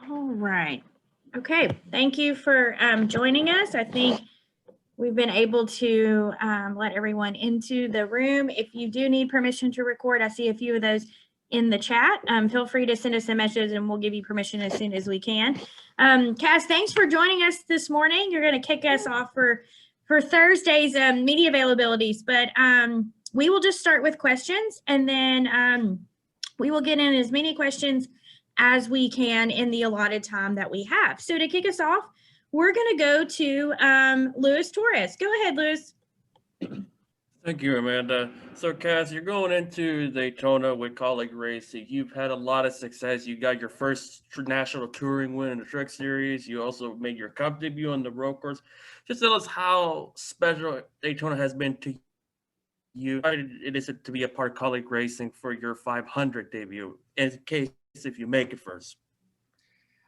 All right. Okay. Thank you for joining us. I think we've been able to let everyone into the room. If you do need permission to record, I see a few of those in the chat. Feel free to send us a message and we'll give you permission as soon as we can. Kaz, thanks for joining us this morning. You're going to kick us off for Thursday's media availabilities, but we will just start with questions and then we will get in as many questions as we can in the allotted time that we have. So to kick us off, we're going to go to Luis Torres. Go ahead, Luis. Thank you, Amanda. So, Kaz, you're going into Daytona with Colleague Racing. You've had a lot of success. You got your first national touring win in the Truck Series. You also made your Cup debut on the road course. Just tell us how special Daytona has been to you. How it is to be a part of Colleague Racing for your 500 debut, in case if you make it first.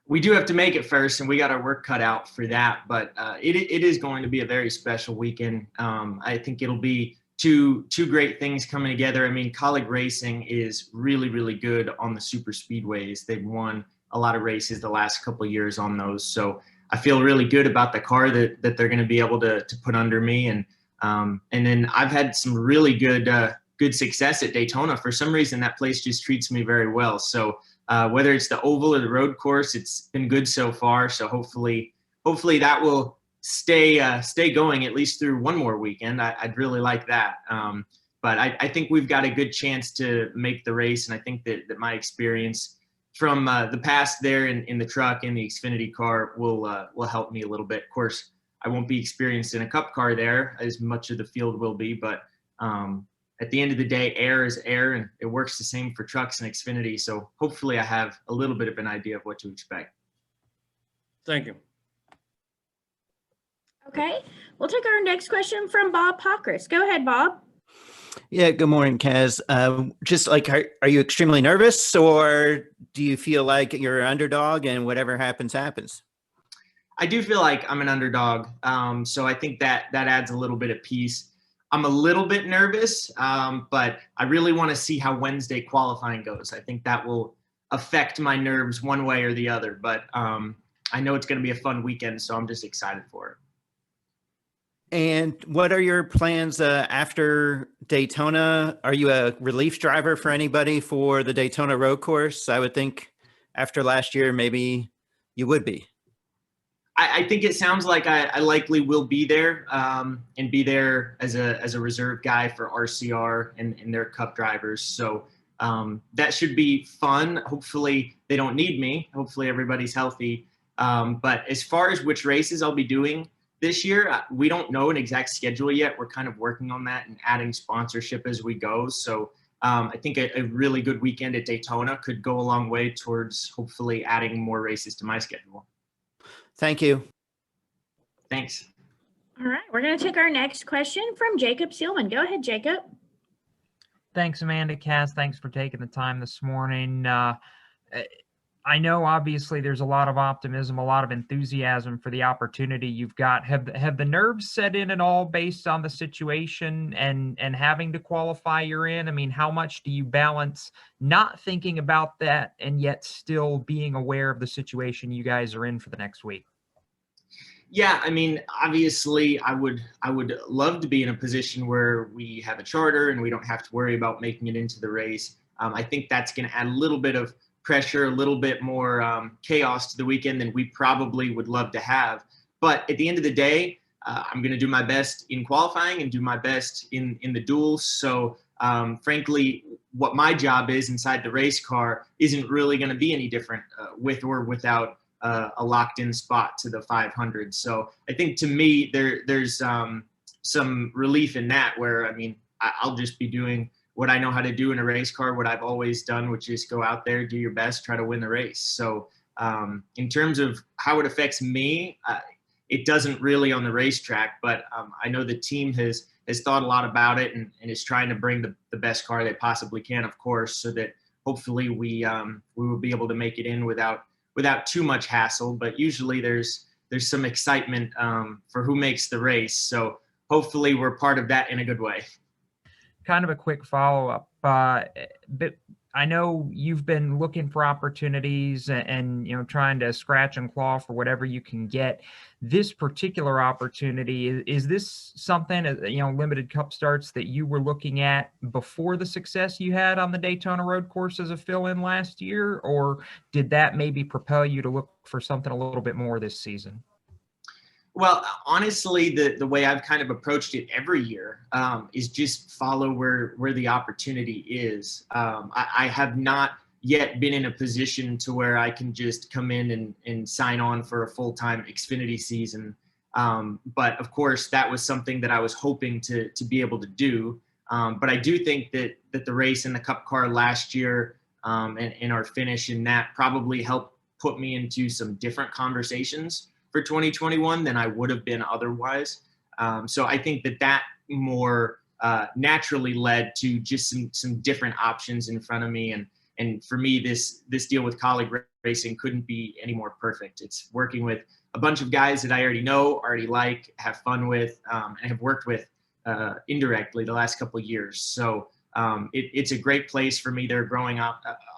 We do have to make it first, and we got our work cut out for that. But it is going to be a very special weekend. I think it'll be two great things coming together. I mean, Colleague Racing is really, really good on the super speedways. They've won a lot of races the last couple of years on those. So I feel really good about the car that they're going to be able to put under me. And then I've had some really good success at Daytona. For some reason, that place just treats me very well. So whether it's the oval or the road course, it's been good so far. So hopefully that will stay going at least through one more weekend. I'd really like that. But I think we've got a good chance to make the race. And I think that my experience from the past there in the truck and the Xfinity car will help me a little bit. Of course, I won't be experienced in a Cup car there as much of the field will be, but at the end of the day, air is air, and it works the same for trucks and Xfinity. So hopefully I have a little bit of an idea of what to expect. Thank you. Okay, we'll take our next question from Bob Pockris. Go ahead, Bob. Yeah, good morning, Kaz. Just like, are you extremely nervous, or do you feel like you're an underdog and whatever happens, happens? I do feel like I'm an underdog. So I think that adds a little bit of peace. I'm a little bit nervous, but I really want to see how Wednesday qualifying goes. I think that will affect my nerves one way or the other, but I know it's going to be a fun weekend, so I'm just excited for it. And what are your plans after Daytona? Are you a relief driver for anybody for the Daytona road course? I would think after last year, maybe you would be. I think it sounds like I likely will be there and be there as a reserve guy for RCR and their Cup drivers. So that should be fun. Hopefully they don't need me. Hopefully everybody's healthy. But as far as which races I'll be doing this year, we don't know an exact schedule yet. We're kind of working on that and adding sponsorship as we go. So I think a really good weekend at Daytona could go a long way towards hopefully adding more races to my schedule. Thank you. Thanks. All right, we're going to take our next question from Jacob Seelman. Go ahead, Jacob. Thanks, Amanda. Kaz, thanks for taking the time this morning. I know obviously there's a lot of optimism, a lot of enthusiasm for the opportunity you've got. Have the nerves set in at all based on the situation and having to qualify you're in? I mean, how much do you balance not thinking about that and yet still being aware of the situation you guys are in for the next week? Yeah, I mean, obviously I would love to be in a position where we have a charter and we don't have to worry about making it into the race. I think that's going to add a little bit of pressure, a little bit more chaos to the weekend than we probably would love to have. But at the end of the day, I'm going to do my best in qualifying and do my best in the duels. So frankly, what my job is inside the race car isn't really going to be any different with or without a locked-in spot to the 500. So I think to me, there's some relief in that where, I mean, I'll just be doing what I know how to do in a race car, what I've always done, which is go out there, do your best, try to win the race. So in terms of how it affects me, it doesn't really on the racetrack, but I know the team has thought a lot about it and is trying to bring the best car they possibly can, of course, so that hopefully we will be able to make it in without too much hassle. But usually there's some excitement for who makes the race. So hopefully we're part of that in a good way. Kind of a quick follow-up, but I know you've been looking for opportunities and trying to scratch and claw for whatever you can get. This particular opportunity, is this something, limited cup starts that you were looking at before the success you had on the Daytona road course as a fill-in last year, or did that maybe propel you to look for something a little bit more this season? Well, honestly, the way I've kind of approached it every year is just follow where the opportunity is. I have not yet been in a position to where I can just come in and sign on for a full-time Xfinity season. But of course, that was something that I was hoping to be able to do. But I do think that the race in the Cup car last year and our finish in that probably helped put me into some different conversations for 2021 than I would have been otherwise. So I think that more naturally led to just some different options in front of me. And for me, this deal with Colleague Racing couldn't be any more perfect. It's working with a bunch of guys that I already know, already like, have fun with, and have worked with indirectly the last couple of years. So it's a great place for me. They're a growing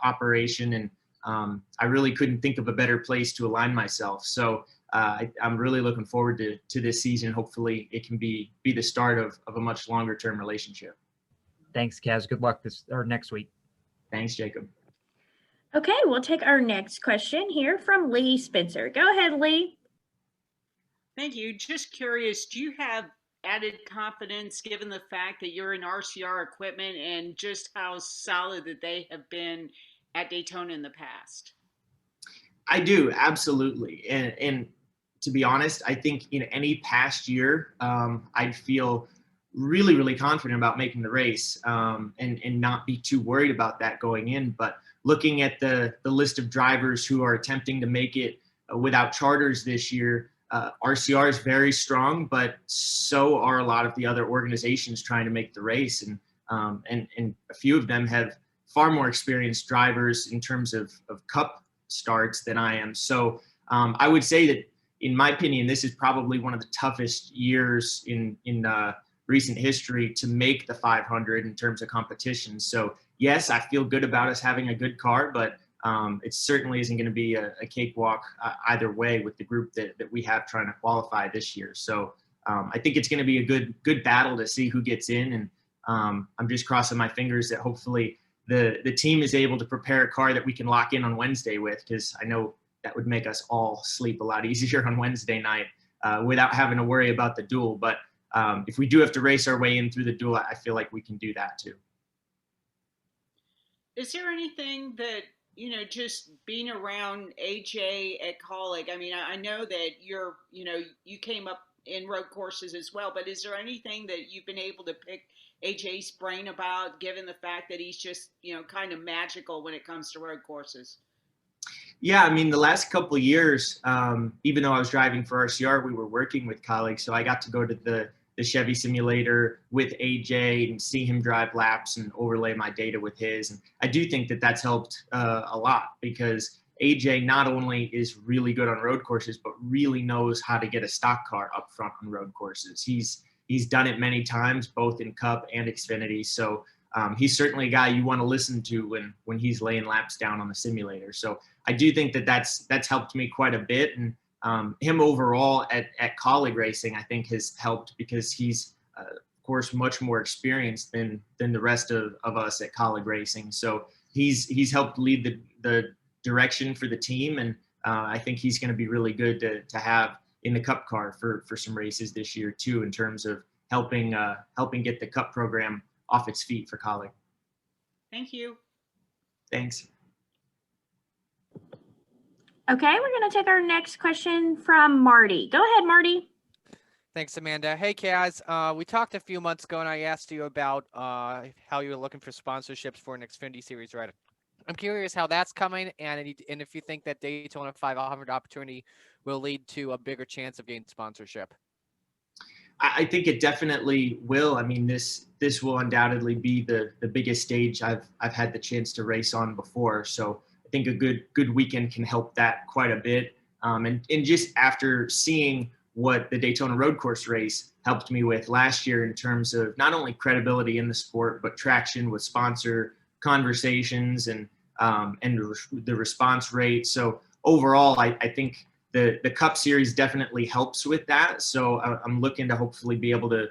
operation, and I really couldn't think of a better place to align myself. So I'm really looking forward to this season. Hopefully it can be the start of a much longer term relationship. Thanks, Kaz. Good luck next week. Thanks, Jacob. Okay, we'll take our next question here from Lee Spencer. Go ahead, Lee. Thank you. Just curious, do you have added confidence given the fact that you're in RCR equipment and just how solid that they have been at Daytona in the past? I do, absolutely. And to be honest, I think in any past year, I'd feel really, really confident about making the race and not be too worried about that going in. But looking at the list of drivers who are attempting to make it without charters this year, RCR is very strong, but so are a lot of the other organizations trying to make the race. And a few of them have far more experienced drivers in terms of Cup starts than I am. So I would say that, in my opinion, this is probably one of the toughest years in recent history to make the 500 in terms of competition. So yes, I feel good about us having a good car, but it certainly isn't going to be a cakewalk either way with the group that we have trying to qualify this year. So I think it's going to be a good battle to see who gets in, and I'm just crossing my fingers that hopefully the team is able to prepare a car that we can lock in on Wednesday with, because I know that would make us all sleep a lot easier on Wednesday night without having to worry about the duel. But if we do have to race our way in through the duel, I feel like we can do that too. Is there anything that, just being around AJ at Colleague, I mean, I know that you came up in road courses as well, but is there anything that you've been able to pick AJ's brain about, given the fact that he's just, kind of magical when it comes to road courses? Yeah, I mean, the last couple of years, even though I was driving for RCR, we were working with colleagues. So I got to go to the Chevy simulator with AJ and see him drive laps and overlay my data with his. And I do think that that's helped a lot, because AJ not only is really good on road courses, but really knows how to get a stock car up front on road courses. He's done it many times, both in Cup and Xfinity. So he's certainly a guy you want to listen to when he's laying laps down on the simulator. So I do think that that's helped me quite a bit. And him overall at Colleague Racing, I think, has helped, because he's, of course, much more experienced than the rest of us at Colleague Racing. So he's helped lead the direction for the team. And I think he's going to be really good to have in the Cup car for some races this year too, in terms of helping get the Cup program off its feet for Colleague. Thank you. Thanks. Okay, we're going to take our next question from Marty. Go ahead, Marty. Thanks, Amanda. Hey, Kaz. We talked a few months ago, and I asked you about how you were looking for sponsorships for an Xfinity Series rider. I'm curious how that's coming, and if you think that Daytona 500 opportunity will lead to a bigger chance of getting sponsorship. I think it definitely will. I mean, this will undoubtedly be the biggest stage I've had the chance to race on before. So I think a good weekend can help that quite a bit. And just after seeing what the Daytona road course race helped me with last year in terms of not only credibility in the sport, but traction with sponsor conversations and the response rate. So overall, I think the Cup Series definitely helps with that. So I'm looking to hopefully be able to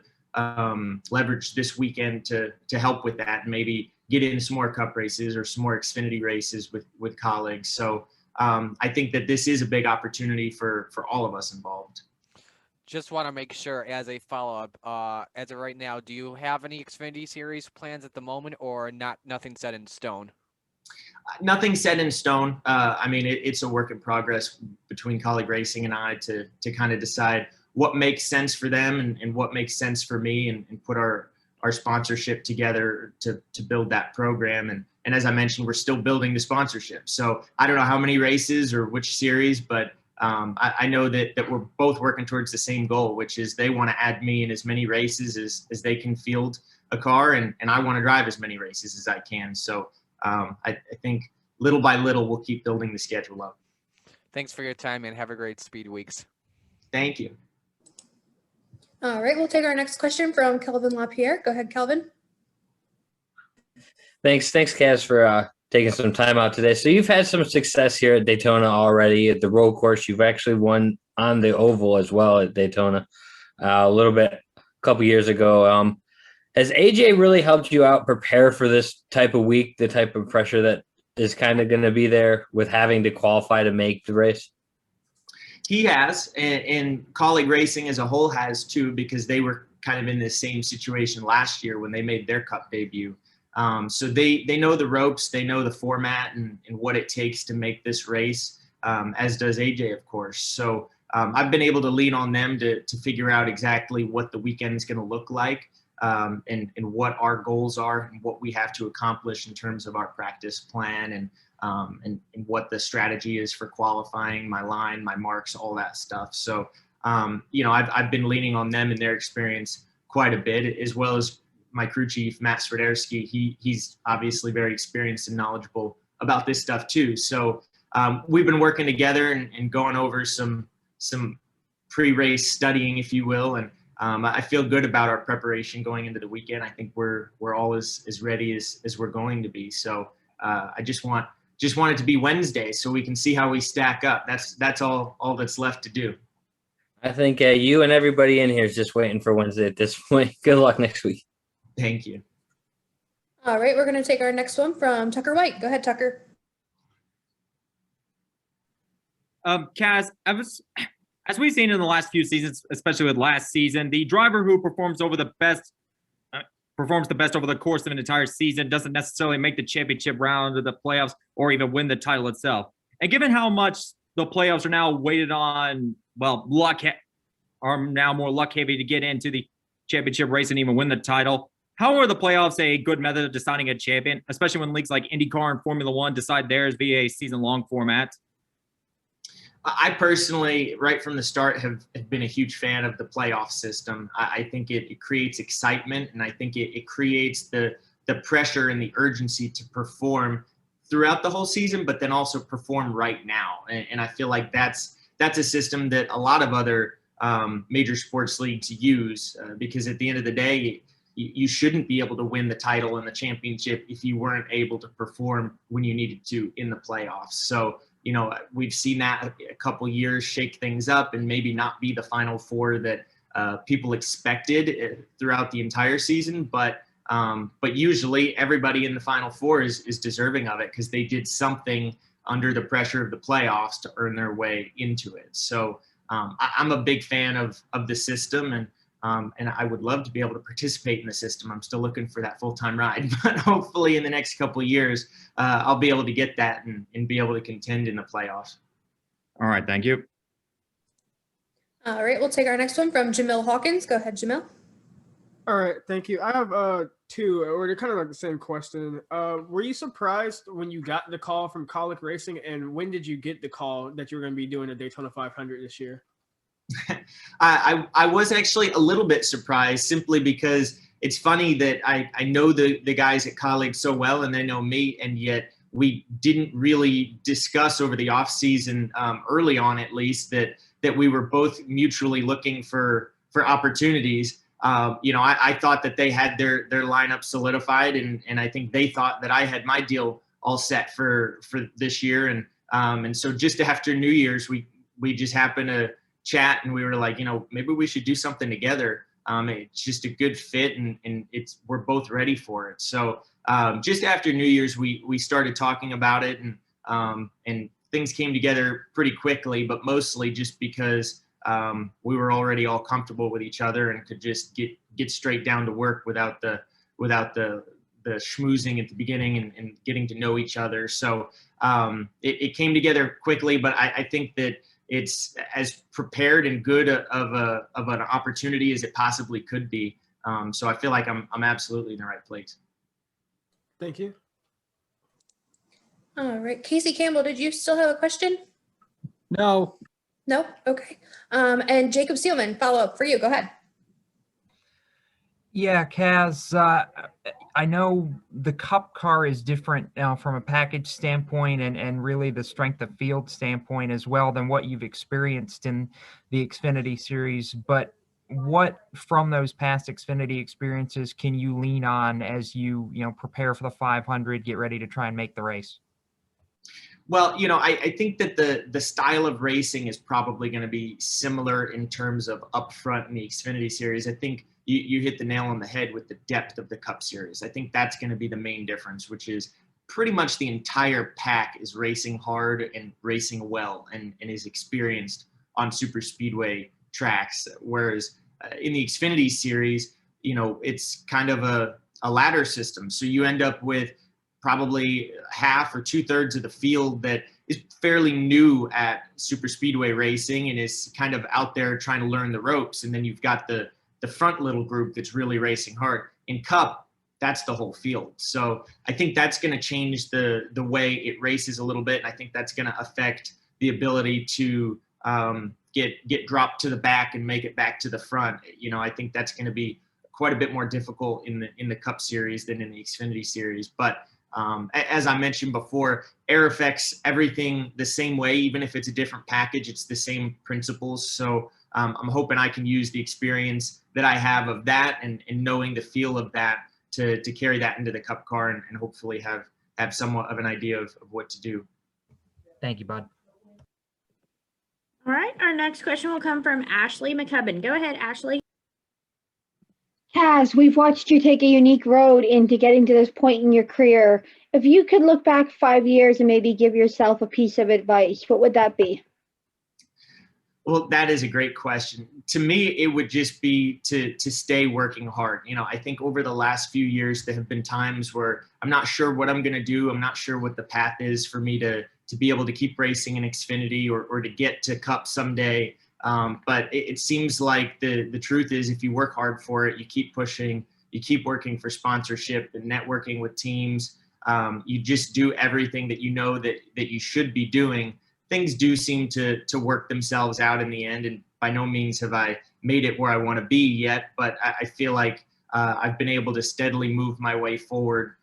leverage this weekend to help with that, and maybe get into some more Cup races or some more Xfinity races with colleagues. So I think that this is a big opportunity for all of us involved. Just want to make sure, as a follow-up, as of right now, do you have any Xfinity Series plans at the moment, or nothing set in stone? Nothing set in stone. I mean, it's a work in progress between Colleague Racing and I to kind of decide what makes sense for them and what makes sense for me, and put our sponsorship together to build that program. And as I mentioned, we're still building the sponsorship. So I don't know how many races or which series, but I know that we're both working towards the same goal, which is they want to add me in as many races as they can field a car, and I want to drive as many races as I can. So I think little by little, we'll keep building the schedule up. Thanks for your time, and have a great Speed Weeks. Thank you. All right, we'll take our next question from Kelvin LaPierre. Go ahead, Kelvin. Thanks, Kaz, for taking some time out today. So you've had some success here at Daytona already at the road course. You've actually won on the oval as well at Daytona a couple years ago. Has AJ really helped you out prepare for this type of week, the type of pressure that is kind of going to be there with having to qualify to make the race? He has, and Colleague Racing as a whole has too, because they were kind of in the same situation last year when they made their Cup debut. So they know the ropes, they know the format and what it takes to make this race, as does AJ, of course. So I've been able to lean on them to figure out exactly what the weekend is going to look like, and what our goals are and what we have to accomplish in terms of our practice plan, and what the strategy is for qualifying, my line, my marks, all that stuff. So, I've been leaning on them and their experience quite a bit, as well as my crew chief, Matt Swiderski. He's obviously very experienced and knowledgeable about this stuff too. So we've been working together and going over some pre-race studying, if you will. And I feel good about our preparation going into the weekend. I think we're all as ready as we're going to be. So I just want it to be Wednesday so we can see how we stack up. That's all that's left to do. I think you and everybody in here is just waiting for Wednesday at this point. Good luck next week. Thank you. All right, we're going to take our next one from Tucker White. Go ahead, Tucker. Kaz, as we've seen in the last few seasons, especially with last season, the driver who performs the best over the course of an entire season doesn't necessarily make the championship round of the playoffs or even win the title itself. And given how much the playoffs are now weighted on, are now more luck heavy to get into the championship race and even win the title, how are the playoffs a good method of deciding a champion, especially when leagues like IndyCar and Formula One decide theirs via a season-long format? I personally, right from the start, have been a huge fan of the playoff system. I think it creates excitement, and I think it creates the pressure and the urgency to perform throughout the whole season, but then also perform right now. And I feel like that's a system that a lot of other major sports leagues use, because at the end of the day, you shouldn't be able to win the title and the championship if you weren't able to perform when you needed to in the playoffs. So, we've seen that a couple years shake things up and maybe not be the Final Four that people expected throughout the entire season. But usually everybody in the Final Four is deserving of it because they did something under the pressure of the playoffs to earn their way into it. So I'm a big fan of the system, and I would love to be able to participate in the system. I'm still looking for that full-time ride, but hopefully in the next couple of years, I'll be able to get that and be able to contend in the playoffs. All right, thank you. All right, we'll take our next one from Jamil Hawkins. Go ahead, Jamil. All right, thank you. I have two, or they're kind of like the same question. Were you surprised when you got the call from Colleague Racing, and when did you get the call that you were going to be doing a Daytona 500 this year? I was actually a little bit surprised, simply because it's funny that I know the guys at Colleague so well, and they know me, and yet we didn't really discuss over the off season, early on at least, that we were both mutually looking for opportunities. I thought that they had their lineup solidified, and I think they thought that I had my deal all set for this year. And so just after New Year's, we just happened to chat, and we were like, maybe we should do something together. It's just a good fit, and we're both ready for it. So just after New Year's, we started talking about it, and things came together pretty quickly, but mostly just because we were already all comfortable with each other and could just get straight down to work without the schmoozing at the beginning and getting to know each other. So it came together quickly, but I think that it's as prepared and good of an opportunity as it possibly could be. So I feel like I'm absolutely in the right place. Thank you. All right, Casey Campbell, did you still have a question? No. No? Okay. And Jacob Seelman, follow up for you. Go ahead. Yeah, Kaz, I know the Cup car is different now from a package standpoint and really the strength of field standpoint as well than what you've experienced in the Xfinity series. But what from those past Xfinity experiences can you lean on as you prepare for the 500, get ready to try and make the race? Well, I think that the style of racing is probably going to be similar in terms of upfront in the Xfinity series. I think you hit the nail on the head with the depth of the Cup series. I think that's going to be the main difference, which is pretty much the entire pack is racing hard and racing well and is experienced on super speedway tracks. Whereas in the Xfinity series, it's kind of a ladder system. So you end up with probably half or 2/3 of the field that is fairly new at super speedway racing and is kind of out there trying to learn the ropes. And then you've got the front little group that's really racing hard. In Cup, that's the whole field. So I think that's going to change the way it races a little bit. And I think that's going to affect the ability to get dropped to the back and make it back to the front. I think that's going to be quite a bit more difficult in the Cup series than in the Xfinity series. But as I mentioned before, air affects everything the same way. Even if it's a different package, it's the same principles. So I'm hoping I can use the experience that I have of that and knowing the feel of that to carry that into the Cup car and hopefully have somewhat of an idea of what to do. Thank you, bud. All right, our next question will come from Ashley McCubbin. Go ahead, Ashley. Kaz, we've watched you take a unique road into getting to this point in your career. If you could look back 5 years and maybe give yourself a piece of advice, what would that be? Well, that is a great question. To me, it would just be to stay working hard. I think over the last few years, there have been times where I'm not sure what I'm going to do. I'm not sure what the path is for me to be able to keep racing in Xfinity or to get to Cup someday. But it seems like the truth is if you work hard for it, you keep pushing, you keep working for sponsorship and networking with teams. You just do everything that that you should be doing. Things do seem to work themselves out in the end. And by no means have I made it where I want to be yet, but I feel like I've been able to steadily move my way forward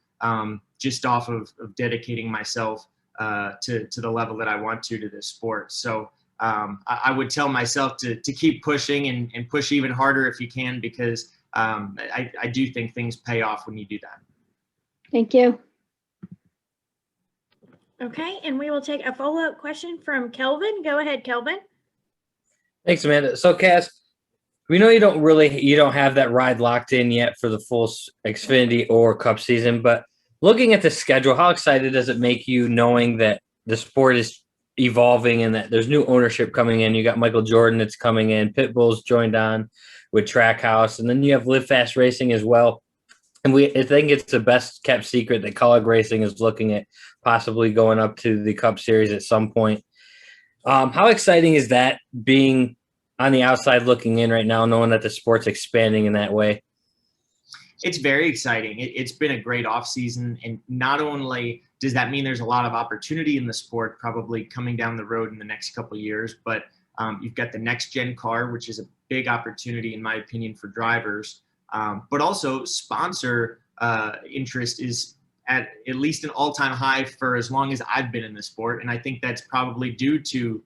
just off of dedicating myself to the level that I want to this sport. So I would tell myself to keep pushing and push even harder if you can, because I do think things pay off when you do that. Thank you. Okay, and we will take a follow-up question from Kelvin. Go ahead, Kelvin. Thanks, Amanda. So, Cass, we know you don't have that ride locked in yet for the full Xfinity or Cup season, but looking at the schedule, how excited does it make you knowing that the sport is evolving and that there's new ownership coming in? You got Michael Jordan that's coming in, Pitbull's joined on with Trackhouse, and then you have Live Fast Racing as well. And I think it's the best kept secret that Kaulig Racing is looking at possibly going up to the Cup Series at some point. How exciting is that, being on the outside looking in right now, knowing that the sport's expanding in that way? It's very exciting. It's been a great offseason, and not only does that mean there's a lot of opportunity in the sport probably coming down the road in the next couple of years, but you've got the next gen car, which is a big opportunity in my opinion for drivers. But also sponsor interest is at least an all-time high for as long as I've been in the sport. And I think that's probably due to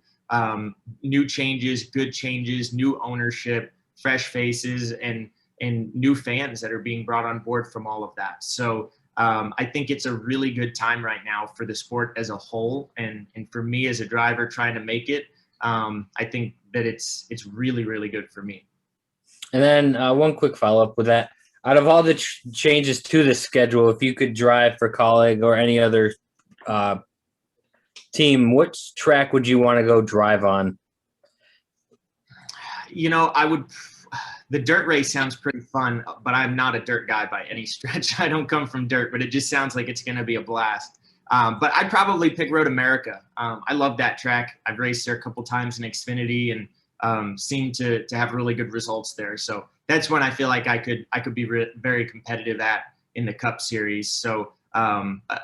new changes, good changes, new ownership, fresh faces. And new fans that are being brought on board from all of that. So I think it's a really good time right now for the sport as a whole, and for me as a driver trying to make it. I think that it's really, really good for me. And then one quick follow-up with that. Out of all the changes to the schedule, if you could drive for Colleague or any other team, which track would you want to go drive on? You know, the dirt race sounds pretty fun, but I'm not a dirt guy by any stretch. I don't come from dirt, but it just sounds like it's going to be a blast. But I'd probably pick Road America. I love that track. I've raced there a couple times in Xfinity and seem to have really good results there. So that's when I feel like I could be very competitive in the Cup Series. So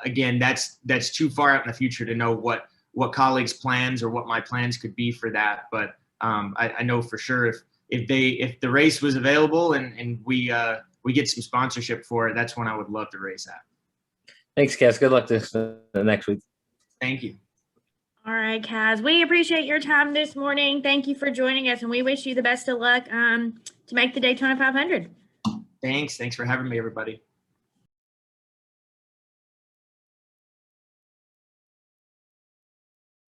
again, that's too far out in the future to know what colleagues' plans or what my plans could be for that. But I know for sure if the race was available and we get some sponsorship for it, that's when I would love to race at. Thanks, Kaz. Good luck this next week. Thank you. All right, Kaz, we appreciate your time this morning. Thank you for joining us, and we wish you the best of luck to make the Daytona 500. Thanks for having me, everybody.